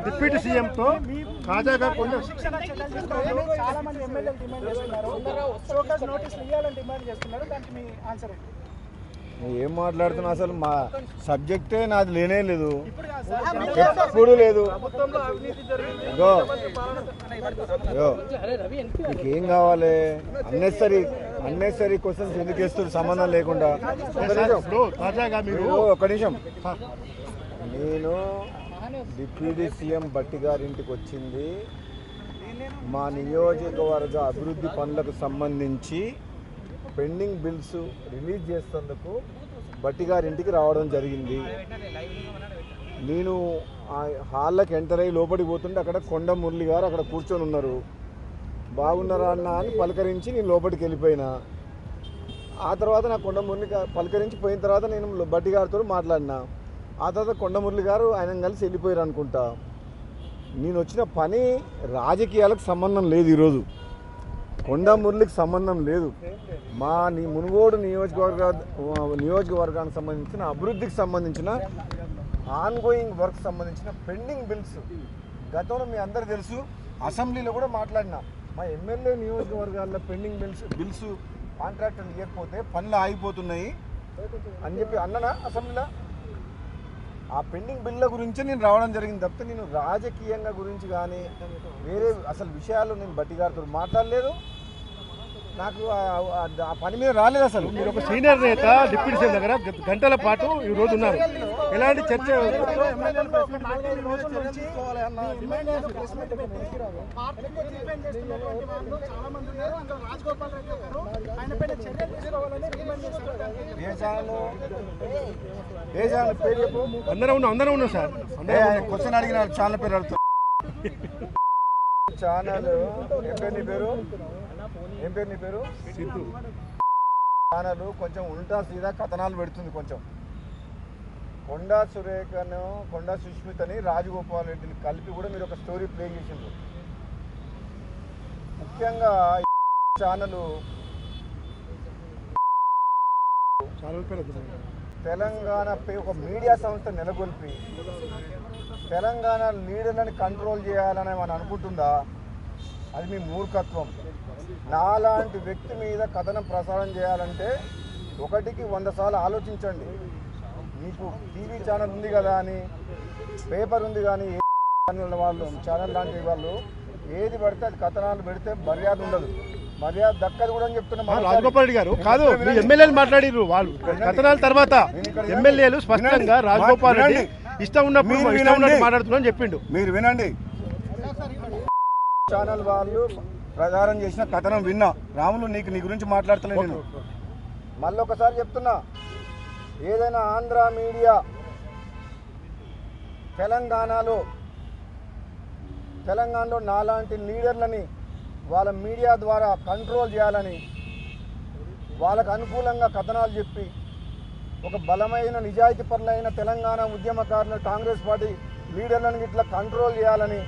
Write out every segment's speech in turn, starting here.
Deputy సీఎంతో తాజాగా కొన్ని చాలా మంది ఎమ్మెల్యేలు డిమాండ్ చేస్తున్నారు, షోకాజ్ నోటీసులు ఇవ్వాలని డిమాండ్ చేస్తున్నారు. దానికి మీ ఆన్సర్ ఏంటి? ఏం మాట్లాడుతున్నా? అసలు మా సబ్జెక్టే నాది లేనే లేదు, ఎప్పుడు లేదు. మీకేం కావాలి? అన్నెసరీ క్వశ్చన్స్ ఎందుకు వేస్తారు సంబంధం లేకుండా? తాజాగా మీరు ఒక్క నిమిషం. నేను డిప్యూటీ సీఎం భట్టి గారింటికి వచ్చింది మా నియోజకవర్గ అభివృద్ధి పనులకు సంబంధించి పెండింగ్ బిల్స్ రిలీజ్ చేసేందుకు భట్టి గారింటికి రావడం జరిగింది. నేను ఆ హాల్లోకి ఎంటర్ అయ్యి లోపలికి పోతుంటే అక్కడ కొండ మురళి గారు అక్కడ కూర్చొని ఉన్నారు. బాగున్నారా అన్న అని పలకరించి నేను లోపలికి వెళ్ళిపోయినా. ఆ తర్వాత నా కొండ మురళి పలకరించి పోయిన తర్వాత నేను భట్టి గారితో మాట్లాడినా. ఆ తర్వాత కొండ మురళి గారు ఆయన కలిసి వెళ్ళిపోయారు అనుకుంటా. నేను వచ్చిన పని రాజకీయాలకు సంబంధం లేదు, ఈరోజు కొండ మురళికి సంబంధం లేదు. మునుగోడు నియోజకవర్గానికి సంబంధించిన అభివృద్ధికి సంబంధించిన ఆన్గోయింగ్ వర్క్ సంబంధించిన పెండింగ్ బిల్స్ గతంలో మీ అందరికీ తెలుసు, అసెంబ్లీలో కూడా మాట్లాడినా. మా ఎమ్మెల్యే నియోజకవర్గాల్లో పెండింగ్ బిల్స్ కాంట్రాక్టర్లు ఇవ్వకపోతే పనులు ఆగిపోతున్నాయి అని చెప్పి అన్ననా అసెంబ్లీలో. ఆ పెండింగ్ బిల్ల గురించి నేను రావడం జరిగింది తప్పితే నేను రాజకీయంగా గురించి కానీ వేరే అసలు విషయాలు నేను భట్టి గారితో మాట్లాడలేదు. నాకు ఆ పని మీద రాలేదు. అసలు మీరు ఒక సీనియర్ నేత డిప్యూటీ సీఎం దగ్గర గంటల పాటు ఈ రోజు ఉన్నారు. ఎలాంటి చర్చ? అందరం ఉన్నాం సార్. క్వశ్చన్ అడిగిన ఛానల్ పేరు అడుగుతారు. ఛానల్ ఏం పేరు నీ పేరు? సిద్ధు. ఛానల్ కొంచెం ఉల్టా సీదా కథనాలు పెడుతుంది. కొంచెం కొండా సురేఖను, కొండా సుష్మితని, రాజగోపాల్ రెడ్డిని కలిపి కూడా మీరు ఒక స్టోరీ ప్లే చేసిండ్రు. ముఖ్యంగా ఛానల్ తెలంగాణపై ఒక మీడియా సంస్థ నెలకొల్పి తెలంగాణ లీడర్లను కంట్రోల్ చేయాలని మనం అనుకుంటుందా? అది మీ మూర్ఖత్వం. నాలాంటి వ్యక్తి మీద కథనం ప్రసారం చేయాలంటే 1కి 100 సార్లు ఆలోచించండి. మీకు టీవీ ఛానల్ ఉంది కదా అని, పేపర్ ఉంది కానీ ఛానల్ లాంటి వాళ్ళు ఏది పడితే అది కథనాలు పెడితే మర్యాద ఉండదు, మర్యాద దక్కదు కూడా అని చెప్తున్నా. రాజగోపాల్ రెడ్డి గారు కాదు, ఎమ్మెల్యేలు మాట్లాడిరు. వాళ్ళు కథనాల తర్వాత ఎమ్మెల్యేలు స్పష్టంగా రాజగోపాల్ రెడ్డి ఇష్టం ఉన్నప్పుడు మాట్లాడుతున్నా చెప్పిండు. మీరు వినండి. ఛానల్ వాళ్ళు ప్రచారం చేసిన కథనం విన్నా. రాములు నీ గురించి మాట్లాడుతున్నా నేను. మళ్ళీ ఒకసారి చెప్తున్నా, ఏదైనా ఆంధ్ర మీడియా తెలంగాణలో నాలాంటి లీడర్లని వాళ్ళ మీడియా ద్వారా కంట్రోల్ చేయాలని వాళ్ళకు అనుకూలంగా కథనాలు చెప్పి ఒక బలమైన నిజాయితీపరులైన తెలంగాణ ఉద్యమకారులు కాంగ్రెస్ పార్టీ లీడర్లను ఇట్లా కంట్రోల్ చేయాలని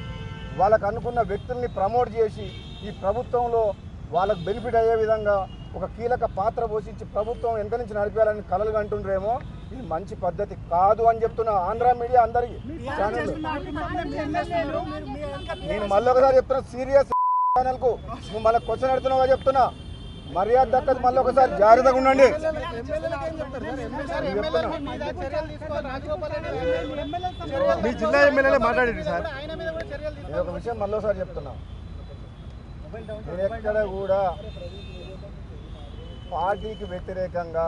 వాళ్ళకు అనుకున్న వ్యక్తుల్ని ప్రమోట్ చేసి ఈ ప్రభుత్వంలో వాళ్ళకు బెనిఫిట్ అయ్యే విధంగా ఒక కీలక పాత్ర పోషించి ప్రభుత్వం వెనక నుంచి నడిపేయాలని కలలు కంటుండ్రేమో. ఇది మంచి పద్ధతి కాదు అని చెప్తున్నా ఆంధ్ర మీడియా అందరికీ. నేను మళ్ళీ ఒకసారి చెప్తున్నా, సీరియస్ ఛానల్కు నువ్వు మళ్ళీ క్వశ్చన్ అడుగుతున్నావుగా చెప్తున్నా, మర్యాద దక్కదు. మళ్ళీ ఒకసారి జాగ్రత్తగా ఉండండి. మీ జిల్లా ఎమ్మెల్యేలే మాట్లాడారు సార్. నేను ఒక విషయం మళ్ళీసారి చెప్తున్నా, నేను ఎక్కడ కూడా పార్టీకి వ్యతిరేకంగా,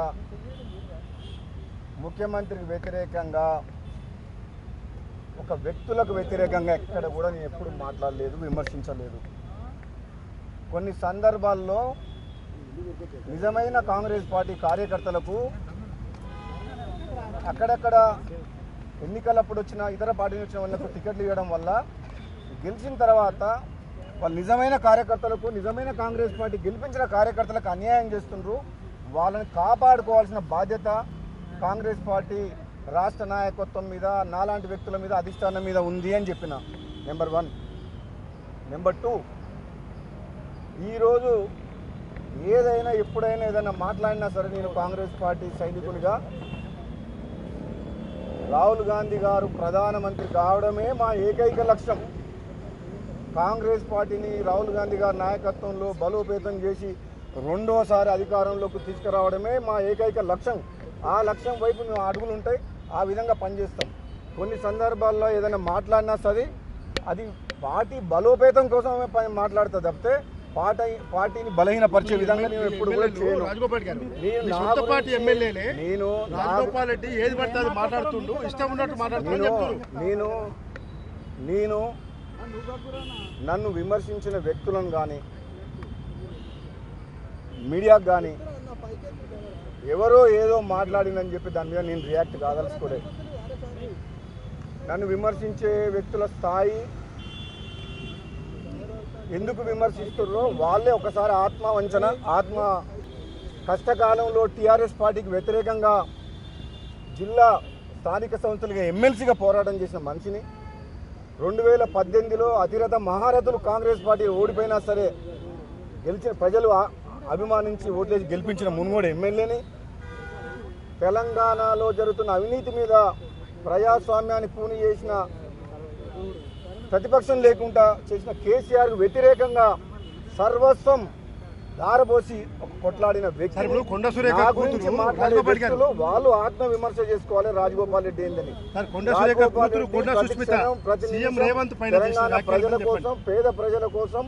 ముఖ్యమంత్రికి వ్యతిరేకంగా, ఒక వ్యక్తులకు వ్యతిరేకంగా ఎక్కడ కూడా నేను ఎప్పుడు మాట్లాడలేదు, విమర్శించలేదు. కొన్ని సందర్భాల్లో నిజమైన కాంగ్రెస్ పార్టీ కార్యకర్తలకు అక్కడక్కడ ఎన్నికలప్పుడు వచ్చిన ఇతర పార్టీలు వచ్చిన వాళ్ళకు టికెట్లు ఇవ్వడం వల్ల గెలిచిన తర్వాత వాళ్ళు నిజమైన కార్యకర్తలకు, నిజమైన కాంగ్రెస్ పార్టీ గెలిపించిన కార్యకర్తలకు అన్యాయం చేస్తుండ్రు. వాళ్ళని కాపాడుకోవాల్సిన బాధ్యత కాంగ్రెస్ పార్టీ రాష్ట్ర నాయకత్వం మీద, నాలాంటి వ్యక్తుల మీద, అధిష్టానం మీద ఉంది అని చెప్పిన. నెంబర్ 1. నెంబర్ 2, ఈరోజు ఏదైనా ఎప్పుడైనా ఏదైనా మాట్లాడినా సరే నేను కాంగ్రెస్ పార్టీ సైనికునిగా రాహుల్ గాంధీ గారు ప్రధానమంత్రి కావడమే మా ఏకైక లక్ష్యం. కాంగ్రెస్ పార్టీని రాహుల్ గాంధీ గారి నాయకత్వంలో బలోపేతం చేసి రెండోసారి అధికారంలోకి తీసుకురావడమే మా ఏకైక లక్ష్యం. ఆ లక్ష్యం వైపు మేము అడుగులు ఉంటాయి, ఆ విధంగా పనిచేస్తాం. కొన్ని సందర్భాల్లో ఏదైనా మాట్లాడినా సరే అది పార్టీ బలోపేతం కోసమే మాట్లాడుతుంది తప్పితే పార్టీని బలహీనపరిచే విధంగా నేను ఎప్పుడు కూడా చేయను. రాజగోపాల్ గారు, మీ సొంత పార్టీ ఎమ్మెల్యేనే రాజగోపాల్ రెడ్డి ఏది పడితే అది మాట్లాడుతుండు, ఇష్టం ఉన్నట్టు మాట్లాడుతున్నాను. నేను నన్ను విమర్శించిన వ్యక్తులను కానీ మీడియాకు కానీ ఎవరో ఏదో మాట్లాడిందని చెప్పి దాని మీద నేను రియాక్ట్ కాదలుచుకోలేదు. నన్ను విమర్శించే వ్యక్తుల స్థాయి ఎందుకు విమర్శిస్తున్నారో వాళ్ళే ఒకసారి ఆత్మ కష్టకాలంలో టీఆర్ఎస్ పార్టీకి వ్యతిరేకంగా జిల్లా స్థానిక సంస్థలుగా ఎమ్మెల్సీగా పోరాటం చేసిన మనిషిని 2018లో అతిరథ మహారథులు కాంగ్రెస్ పార్టీ ఓడిపోయినా సరే గెలిచిన ప్రజలు అభిమానించి ఓట్లేసి గెలిపించిన మునుగోడు ఎమ్మెల్యేని, తెలంగాణలో జరుగుతున్న అవినీతి మీద ప్రజాస్వామ్యాన్ని పూని చేసిన ప్రతిపక్షం లేకుండా చేసిన కేసీఆర్కు వ్యతిరేకంగా సర్వస్వం దారబోసి ఒక కొట్లాడిన వ్యక్తి గురించి మాట్లాడే వ్యక్తులు వాళ్ళు ఆత్మ విమర్శ చేసుకోవాలి. రాజగోపాల్ రెడ్డి ఏందని తెలంగాణ ప్రజల కోసం, పేద ప్రజల కోసం,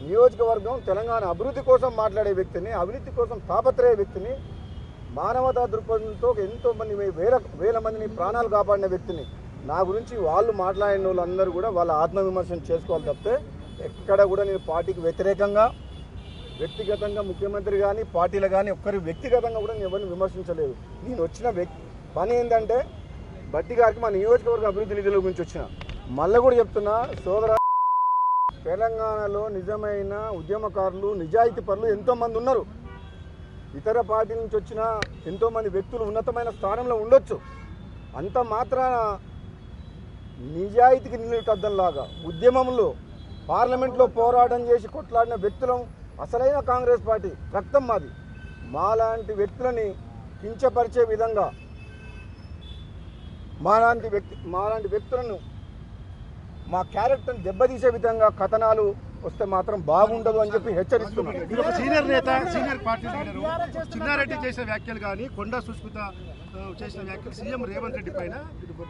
నియోజకవర్గం తెలంగాణ అభివృద్ధి కోసం మాట్లాడే వ్యక్తిని, అవినీతి కోసం తాపత్రయ వ్యక్తిని, మానవతా దృక్పథంతో ఎంతో మంది వేల మందిని ప్రాణాలు కాపాడిన వ్యక్తిని నా గురించి వాళ్ళు మాట్లాడిన వాళ్ళందరూ కూడా వాళ్ళ ఆత్మవిమర్శన చేసుకోవాలి తప్పితే ఎక్కడ కూడా నేను పార్టీకి వ్యతిరేకంగా వ్యక్తిగతంగా ముఖ్యమంత్రి కానీ పార్టీలు కానీ ఒక్కరి వ్యక్తిగతంగా కూడా నేను ఎవరిని విమర్శించలేదు. నేను వచ్చిన పని ఏంటంటే బట్టి గారికి మా నియోజకవర్గ అభివృద్ధి నిధుల గురించి వచ్చిన మళ్ళీ కూడా చెప్తున్నా సోదర, తెలంగాణలో నిజమైన ఉద్యమకారులు నిజాయితీ పరులు ఎంతోమంది ఉన్నారు. ఇతర పార్టీ నుంచి వచ్చిన ఎంతోమంది వ్యక్తులు ఉన్నతమైన స్థానంలో ఉండొచ్చు. అంత మాత్రాన నిజాయితీకి నిలుటద్దంలాగా ఉద్యమంలో పార్లమెంట్లో పోరాటం చేసి కొట్లాడిన వ్యక్తులం అసలైన కాంగ్రెస్ పార్టీ రక్తం మాది. మాలాంటి వ్యక్తులని కించపరిచే విధంగా మాలాంటి వ్యక్తులను మా క్యారెక్టర్ని దెబ్బతీసే విధంగా కథనాలు వస్తే మాత్రం బాగుండదు అని చెప్పి హెచ్చరిస్తున్నాను. సీనియర్ నేత, సీనియర్ పార్టీ లీడరు చిన్నారెడ్డి చేసిన వ్యాఖ్యలు కానీ, కొండా సుస్మిత చేసిన వ్యాఖ్యలు సీఎం రేవంత్ రెడ్డి పైన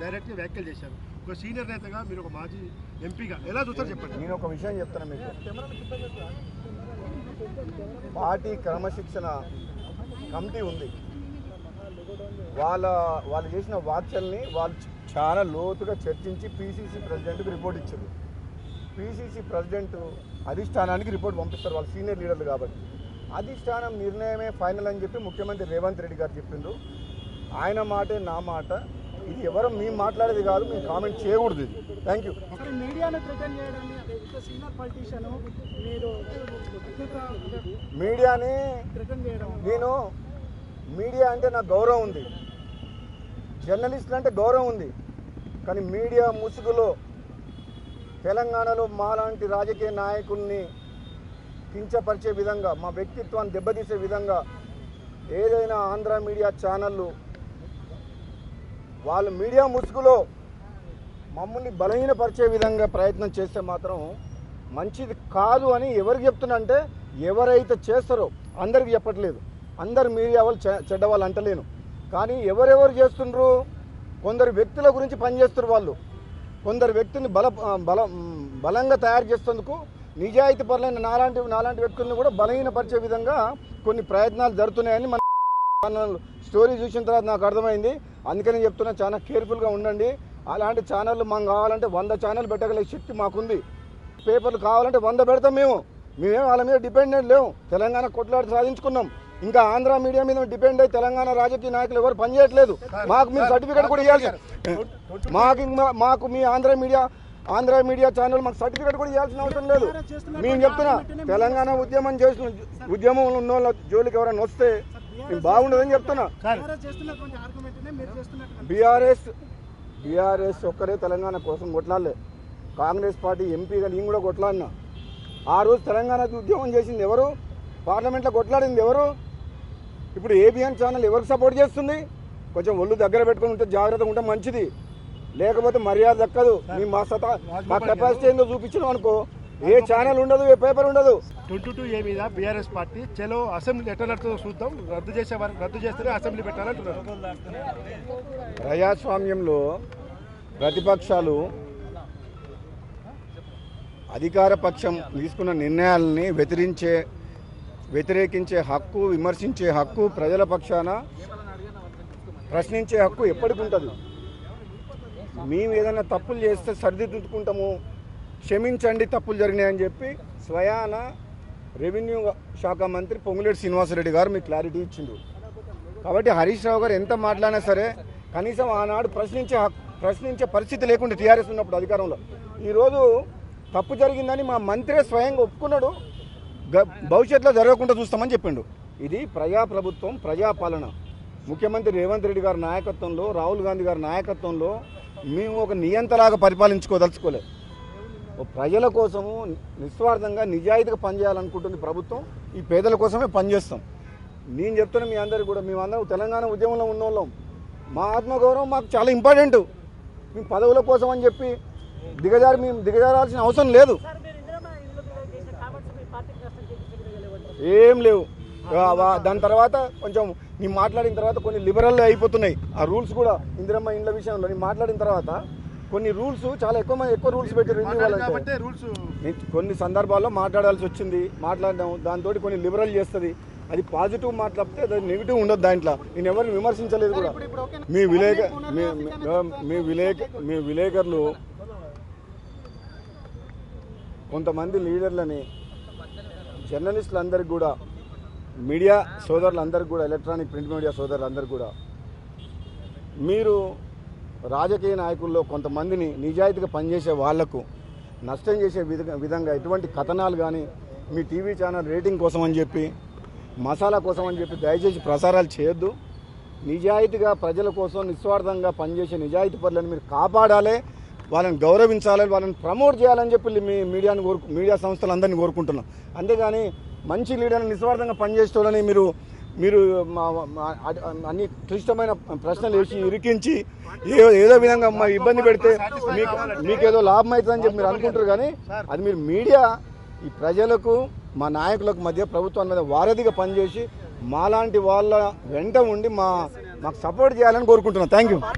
డైరెక్ట్గా వ్యాఖ్యలు చేశారు. ఒక సీనియర్ నేతగా మీరు ఒక మాజీ ఎంపీగా ఎలా చూస్తారు చెప్పండి. నేను ఒక విషయం చెప్తాను మీకు. పార్టీ క్రమశిక్షణ కమిటీ ఉంది. వాళ్ళు చేసిన వ్యాఖ్యల్ని వాళ్ళు చాలా లోతుగా చర్చించి పీసీసీ ప్రెసిడెంట్కి రిపోర్ట్ ఇచ్చారు. పీసీసీ ప్రెసిడెంట్ అధిష్టానానికి రిపోర్ట్ పంపిస్తారు, వాళ్ళు సీనియర్ లీడర్లు కాబట్టి. అధిష్టానం నిర్ణయమే ఫైనల్ అని చెప్పి ముఖ్యమంత్రి రేవంత్ రెడ్డి గారు చెప్పిండ్రు. ఆయన మాటే నా మాట. ఇది ఎవరు మేము మాట్లాడేది కాదు, మేము కామెంట్ చేయకూడదు. ఇది థ్యాంక్ యూ. మీడియా అంటే నాకు గౌరవం ఉంది, జర్నలిస్టులు అంటే గౌరవం ఉంది. కానీ మీడియా ముసుగులో తెలంగాణలో మాలాంటి రాజకీయ నాయకుల్ని కించపరిచే విధంగా, మా వ్యక్తిత్వాన్ని దెబ్బతీసే విధంగా ఏదైనా ఆంధ్ర మీడియా ఛానళ్ళు వాళ్ళ మీడియా ముసుగులో మమ్మల్ని బలహీనపరిచే విధంగా ప్రయత్నం చేస్తే మాత్రం మంచిది కాదు అని ఎవరికి చెప్తున్నా అంటే, ఎవరైతే చేస్తారో అందరికి చెప్పట్లేదు. అందరు మీడియా వాళ్ళు చెడ్డవాళ్ళు అంటలేను, కానీ ఎవరెవరు చేస్తుండ్రు, కొందరు వ్యక్తుల గురించి పనిచేస్తున్నారు. వాళ్ళు కొందరు వ్యక్తిని బలంగా తయారు చేసేందుకు నిజాయితీ పరులైన నాలాంటి వ్యక్తులను కూడా బలహీనపరిచే విధంగా కొన్ని ప్రయత్నాలు జరుగుతున్నాయని మన స్టోరీ చూసిన తర్వాత నాకు అర్థమైంది. అందుకని చెప్తున్నా, చాలా కేర్ఫుల్గా ఉండండి. అలాంటి ఛానళ్ళు మాకు కావాలంటే 100 ఛానల్ పెట్టగల శక్తి మాకుంది. పేపర్లు కావాలంటే 100 పెడతాం. మేమేం వాళ్ళ మీద డిపెండెంట్ లేవు. తెలంగాణ కొట్లాడి సాధించుకున్నాం. ఇంకా ఆంధ్ర మీడియా మీద డిపెండ్ అయ్యి తెలంగాణ రాజకీయ నాయకులు ఎవరు పనిచేయట్లేదు. మాకు మీరు సర్టిఫికేట్ కూడా ఇవ్వాలి. మాకు మీ ఆంధ్ర మీడియా ఛానల్ మాకు సర్టిఫికేట్ కూడా ఇవ్వాల్సిన అవసరం లేదు. మేము చెప్తున్నా, తెలంగాణ ఉద్యమంలో ఉన్న వాళ్ళ జోలికి ఎవరైనా వస్తే మేము బాగుండదని చెప్తున్నా. బీఆర్ఎస్ ఒక్కరే తెలంగాణ కోసం కొట్లాడలే. కాంగ్రెస్ పార్టీ ఎంపీగా నేను కూడా కొట్లాడినా. ఆ రోజు తెలంగాణ ఉద్యమం చేసింది ఎవరు? పార్లమెంట్లో కొట్లాడింది ఎవరు? ఇప్పుడు ఏబిఎన్ ఛానల్ ఎవరికి సపోర్ట్ చేస్తుంది? కొంచెం ఒళ్ళు దగ్గర పెట్టుకుని ఉంటే జాగ్రత్తగా ఉంటే మంచిది, లేకపోతే మర్యాద దక్కదు. మా కెపాసిటీ ఏందో చూపించినాం అనుకో, ఏ ఛానల్ ఉండదు, ఏ పేపర్ ఉండదు. 22A మీద బీఆర్ఎస్ పార్టీ చలో అసెంబ్లీ ఎట్లా నడుతుందో చూద్దాం, రద్దు చేస్తేనే అసెంబ్లీ పెట్టాలంటున్నారు. ప్రజాస్వామ్యంలో ప్రతిపక్షాలు అధికార పక్షం తీసుకున్న నిర్ణయాలని వ్యతిరేకించే హక్కు, విమర్శించే హక్కు, ప్రజల పక్షాన ప్రశ్నించే హక్కు ఎప్పటికి ఉంటుంది. మేము ఏదైనా తప్పులు చేస్తే సరిదిద్దుకుంటాము, క్షమించండి తప్పులు జరిగినాయని చెప్పి స్వయాన రెవెన్యూ శాఖ మంత్రి పొంగులేటి శ్రీనివాసరెడ్డి గారు మీకు క్లారిటీ ఇచ్చిండు. కాబట్టి హరీష్ రావు గారు ఎంత మాట్లాడినా సరే కనీసం ఆనాడు ప్రశ్నించే పరిస్థితి లేకుండా టీఆర్ఎస్ ఉన్నప్పుడు అధికారంలో, ఈరోజు తప్పు జరిగిందని మా మంత్రే స్వయంగా ఒప్పుకున్నాడు, భవిష్యత్తులో జరగకుండా చూస్తామని చెప్పిండు. ఇది ప్రజాప్రభుత్వం, ప్రజాపాలన. ముఖ్యమంత్రి రేవంత్ రెడ్డి గారి నాయకత్వంలో, రాహుల్ గాంధీ గారి నాయకత్వంలో మేము ఒక నియంతలాగా పరిపాలించుకోదలుచుకోలేదు. ప్రజల కోసము నిస్వార్థంగా నిజాయితీగా పనిచేయాలనుకుంటుంది ప్రభుత్వం. ఈ పేదల కోసమే పనిచేస్తాం. నేను చెప్తున్నా మీ అందరికీ కూడా, మేమందరం తెలంగాణ ఉద్యమంలో ఉన్నోళ్ళం. మా ఆత్మగౌరవం మాకు చాలా ఇంపార్టెంట్. మేము పదవుల కోసం అని చెప్పి మేము దిగజారాల్సిన అవసరం లేదు, ఏం లేవు. దాని తర్వాత కొంచెం నేను మాట్లాడిన తర్వాత కొన్ని లిబరల్ అయిపోతున్నాయి ఆ రూల్స్ కూడా. ఇందిరమ్మ ఇండ్ల విషయంలో నేను మాట్లాడిన తర్వాత కొన్ని రూల్స్ చాలా ఎక్కువ రూల్స్ పెట్టి కొన్ని సందర్భాల్లో మాట్లాడాల్సి వచ్చింది, మాట్లాడడం. దాంతో కొన్ని లిబరల్ చేస్తుంది. అది పాజిటివ్ మాట్లాడితే అది నెగిటివ్ ఉండదు. దాంట్లో నేను ఎవరిని విమర్శించలేదు కూడా. మీ విలేకరులు కొంతమంది లీడర్లని, జర్నలిస్టులందరికీ కూడా, మీడియా సోదరులందరికీ కూడా, ఎలక్ట్రానిక్ ప్రింట్ మీడియా సోదరులందరికీ కూడా, మీరు రాజకీయ నాయకుల్లో కొంతమందిని నిజాయితీగా పనిచేసే వాళ్లకు నష్టం చేసే విధంగా ఎటువంటి కథనాలు కానీ మీ టీవీ ఛానల్ రేటింగ్ కోసం అని చెప్పి, మసాలా కోసం అని చెప్పి దయచేసి ప్రసారాలు చేయొద్దు. నిజాయితీగా ప్రజల కోసం నిస్వార్థంగా పనిచేసే నిజాయితీ పనులను మీరు కాపాడాలి, వాళ్ళని గౌరవించాలి, వాళ్ళని ప్రమోట్ చేయాలని చెప్పి మీ మీడియా సంస్థలందరినీ కోరుకుంటున్నాం. అంతేగాని మంచి లీడర్ని నిస్వార్థంగా పనిచేసేటోళ్ళని మీరు అన్ని క్లిష్టమైన ప్రశ్నలు వేసి ఇరికించి ఏదో విధంగా ఇబ్బంది పెడితే మీకేదో లాభం అవుతుందని చెప్పి మీరు అనుకుంటారు. కానీ అది మీరు మీడియా ఈ ప్రజలకు, మా నాయకులకు మధ్య, ప్రభుత్వం మీద వారధిగా పనిచేసి మాలాంటి వాళ్ళ వెంట ఉండి మాకు సపోర్ట్ చేయాలని కోరుకుంటున్నాను. Thank you.